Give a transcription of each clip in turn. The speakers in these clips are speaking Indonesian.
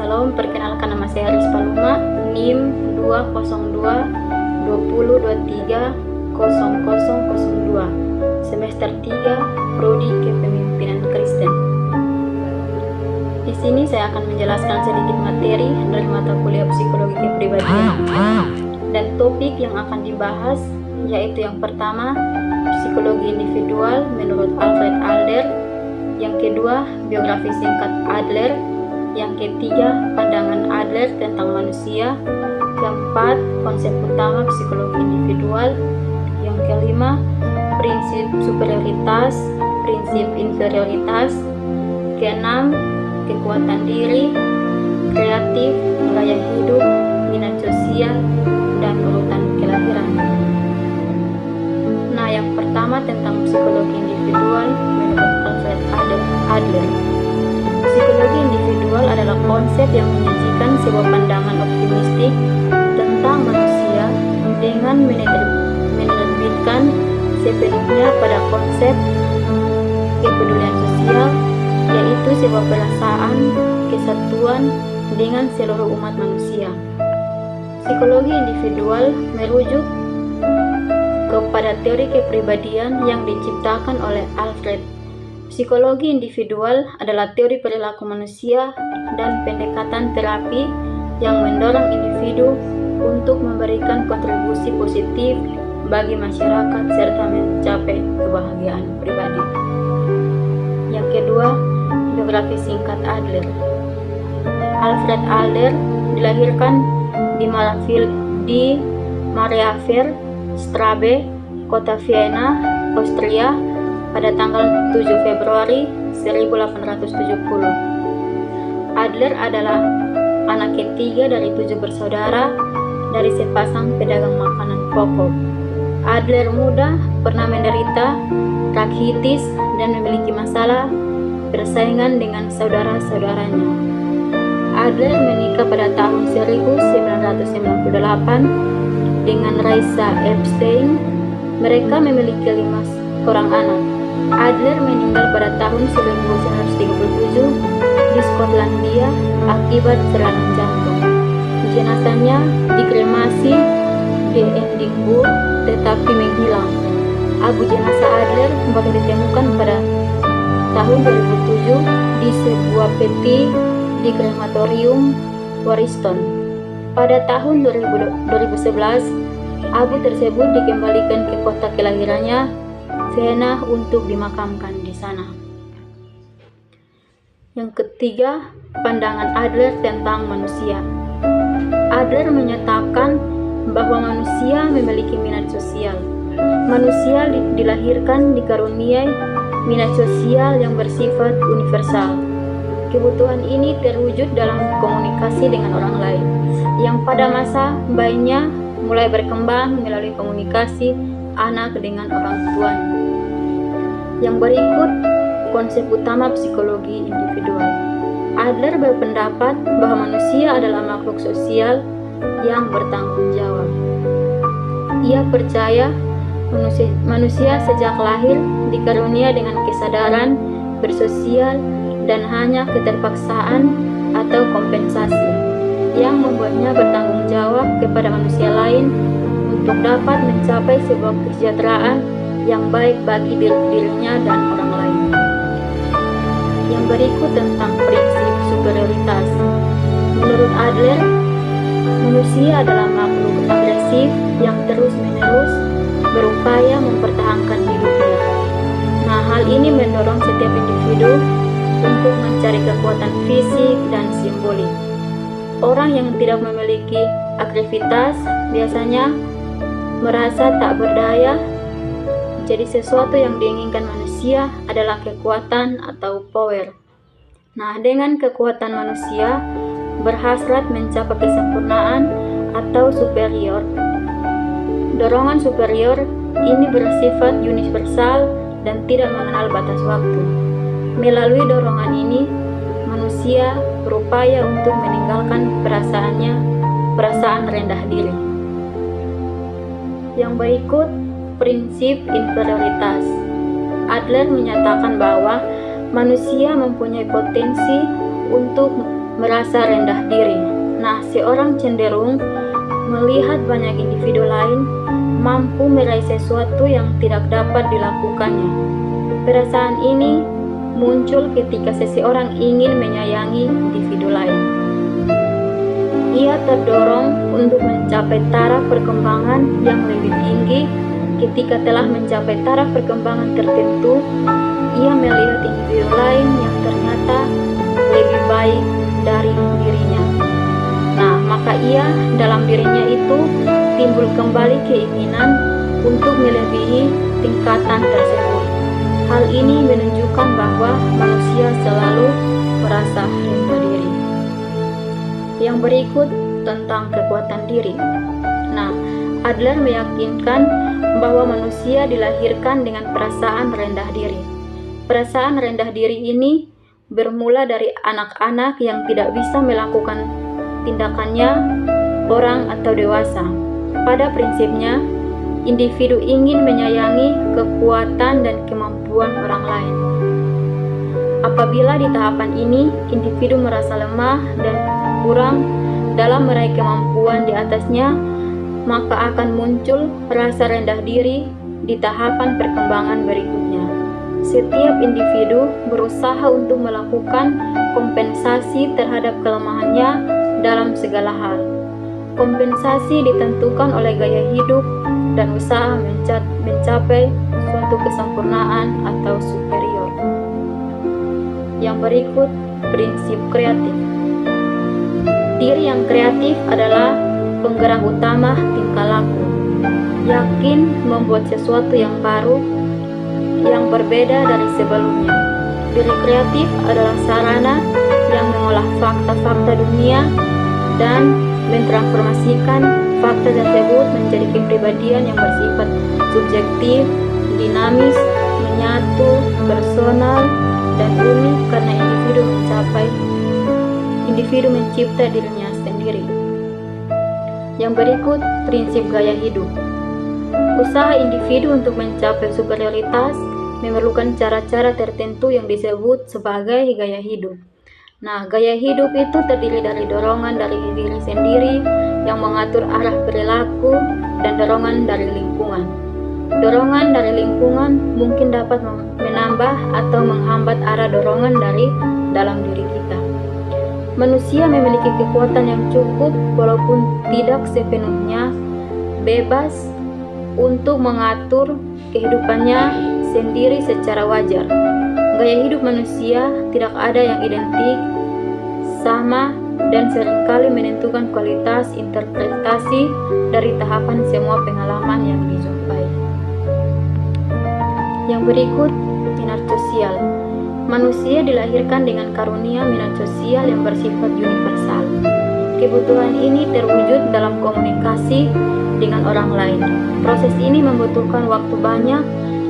Salam, perkenalkan nama saya Aris Paluma, NIM 202-2023-0002, semester 3, Prodi Kepemimpinan Kristen. Di sini saya akan menjelaskan sedikit materi dari mata kuliah Psikologi Kepribadian. Dan topik yang akan dibahas yaitu yang pertama, psikologi individual menurut Alfred Adler. Yang kedua, biografi singkat Adler. Yang ketiga, pandangan Adler tentang manusia. Keempat, konsep utama psikologi individual. Yang kelima, prinsip superioritas, prinsip inferioritas. Keenam, kekuatan diri, kreatif, gaya hidup, minat sosial, dan urutan kelahiran. Nah, yang pertama tentang psikologi individual menurut Alfred Adler. Psikologi individual adalah konsep yang menyajikan sebuah pandangan optimistik tentang manusia dengan menerbitkan sepenuhnya pada konsep kepedulian sosial, yaitu sebuah perasaan kesatuan dengan seluruh umat manusia. Psikologi individual merujuk kepada teori kepribadian yang diciptakan oleh Alfred. Psikologi individual adalah teori perilaku manusia dan pendekatan terapi yang mendorong individu untuk memberikan kontribusi positif bagi masyarakat serta mencapai kebahagiaan pribadi. Yang kedua, biografi singkat Adler. Alfred Adler dilahirkan di Mariafer, Strabe, kota Vienna, Austria pada tanggal 7 Februari 1870. Adler adalah anak ketiga dari 7 bersaudara dari sepasang pedagang makanan pokok. Adler muda pernah menderita rakitis dan memiliki masalah persaingan dengan saudara-saudaranya. Adler menikah pada tahun 1998 dengan Raisa Epstein. Mereka memiliki 5 orang anak. Adler meninggal pada tahun 1937 di Skotlandia akibat serangan jantung. Jenazahnya dikremasi di Edinburgh tetapi menghilang. Abu jenazah Adler baru ditemukan pada tahun 2007 di sebuah peti di krematorium Warriston. Pada tahun 2011, abu tersebut dikembalikan ke kota kelahirannya, Vienna, untuk dimakamkan di sana. Yang ketiga, pandangan Adler tentang manusia. Adler menyatakan bahwa manusia memiliki minat sosial. Manusia dilahirkan dikaruniai minat sosial yang bersifat universal. Kebutuhan ini terwujud dalam komunikasi dengan orang lain, yang pada masa bayinya mulai berkembang melalui komunikasi anak dengan orang tuanya. Yang berikut, konsep utama psikologi individual. Adler berpendapat bahwa manusia adalah makhluk sosial yang bertanggung jawab. Ia percaya manusia sejak lahir dikarunia dengan kesadaran bersosial dan hanya keterpaksaan atau kompensasi yang membuatnya bertanggung jawab kepada manusia lain untuk dapat mencapai sebuah kesejahteraan yang baik bagi dirinya dan orang lain. Yang berikut tentang prinsip superioritas. Menurut Adler, manusia adalah makhluk agresif yang terus-menerus berupaya mempertahankan hidupnya. Nah, hal ini mendorong setiap individu untuk mencari kekuatan fisik dan simbolik. Orang yang tidak memiliki aktivitas biasanya merasa tak berdaya. Jadi sesuatu yang diinginkan manusia adalah kekuatan atau power. Nah, dengan kekuatan manusia berhasrat mencapai kesempurnaan atau superior. Dorongan superior ini bersifat universal dan tidak mengenal batas waktu. Melalui dorongan ini, manusia berupaya untuk meninggalkan perasaan rendah diri. Yang berikut, prinsip inferioritas. Adler menyatakan bahwa manusia mempunyai potensi untuk merasa rendah diri. Nah, seorang cenderung melihat banyak individu lain mampu meraih sesuatu yang tidak dapat dilakukannya. Perasaan ini muncul ketika seseorang ingin menyayangi individu lain. Ia terdorong untuk mencapai taraf perkembangan yang lebih tinggi. Ketika telah mencapai taraf perkembangan tertentu, ia melihat individu lain yang ternyata lebih baik dari dirinya. Nah, maka ia dalam dirinya itu timbul kembali keinginan untuk melebihi tingkatan tersebut. Hal ini menunjukkan bahwa manusia selalu merasa rendah diri. Yang berikut tentang kekuatan diri. Nah, Adler meyakinkan bahwa manusia dilahirkan dengan perasaan rendah diri. Perasaan rendah diri ini bermula dari anak-anak yang tidak bisa melakukan tindakannya orang atau dewasa. Pada prinsipnya, individu ingin menyayangi kekuatan dan kemampuan orang lain. Apabila di tahapan ini individu merasa lemah dan kurang dalam meraih kemampuan di atasnya, maka akan muncul rasa rendah diri di tahapan perkembangan berikutnya. Setiap individu berusaha untuk melakukan kompensasi terhadap kelemahannya dalam segala hal. Kompensasi ditentukan oleh gaya hidup dan usaha mencapai suatu kesempurnaan atau superior. Yang berikut, prinsip kreatif. Diri yang kreatif adalah penggerak utama tingkah laku, yakin membuat sesuatu yang baru, yang berbeda dari sebelumnya. Diri kreatif adalah sarana yang mengolah fakta-fakta dunia dan mentransformasikan fakta tersebut menjadi kepribadian yang bersifat subjektif, dinamis, menyatu, personal, dan unik karena individu mencipta dirinya sendiri. Yang berikut, prinsip gaya hidup. Usaha individu untuk mencapai superioritas memerlukan cara-cara tertentu yang disebut sebagai gaya hidup. Nah, gaya hidup itu terdiri dari dorongan dari diri sendiri yang mengatur arah perilaku dan dorongan dari lingkungan. Dorongan dari lingkungan mungkin dapat menambah atau menghambat arah dorongan dari dalam diri kita. Manusia memiliki kekuatan yang cukup walaupun tidak sepenuhnya bebas untuk mengatur kehidupannya sendiri secara wajar. Gaya hidup manusia tidak ada yang identik, sama, dan seringkali menentukan kualitas interpretasi dari tahapan semua pengalaman yang dijumpai. Yang berikut, minat sosial. Manusia dilahirkan dengan karunia minat sosial yang bersifat universal. Kebutuhan ini terwujud dalam komunikasi dengan orang lain. Proses ini membutuhkan waktu banyak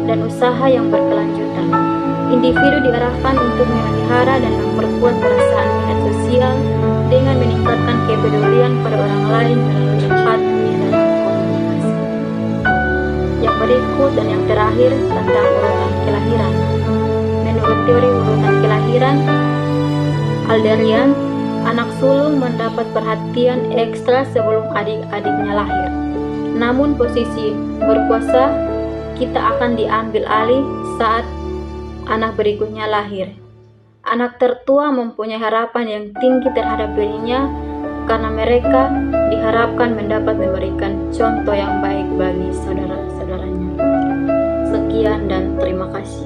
dan usaha yang berkelanjutan. Individu diarahkan untuk memelihara dan memperkuat perasaan minat sosial dengan meningkatkan kepedulian pada orang lain melalui empati dan komunikasi. Yang berikut dan yang terakhir tentang urutan kelahiran. Menurut teori urutan kelahiran Adlerian, anak sulung mendapat perhatian ekstra sebelum adik-adiknya lahir. Namun posisi berkuasa kita akan diambil alih saat anak berikutnya lahir. Anak tertua mempunyai harapan yang tinggi terhadap dirinya karena mereka diharapkan mendapat memberikan contoh yang baik bagi saudara-saudaranya. Sekian dan terima kasih.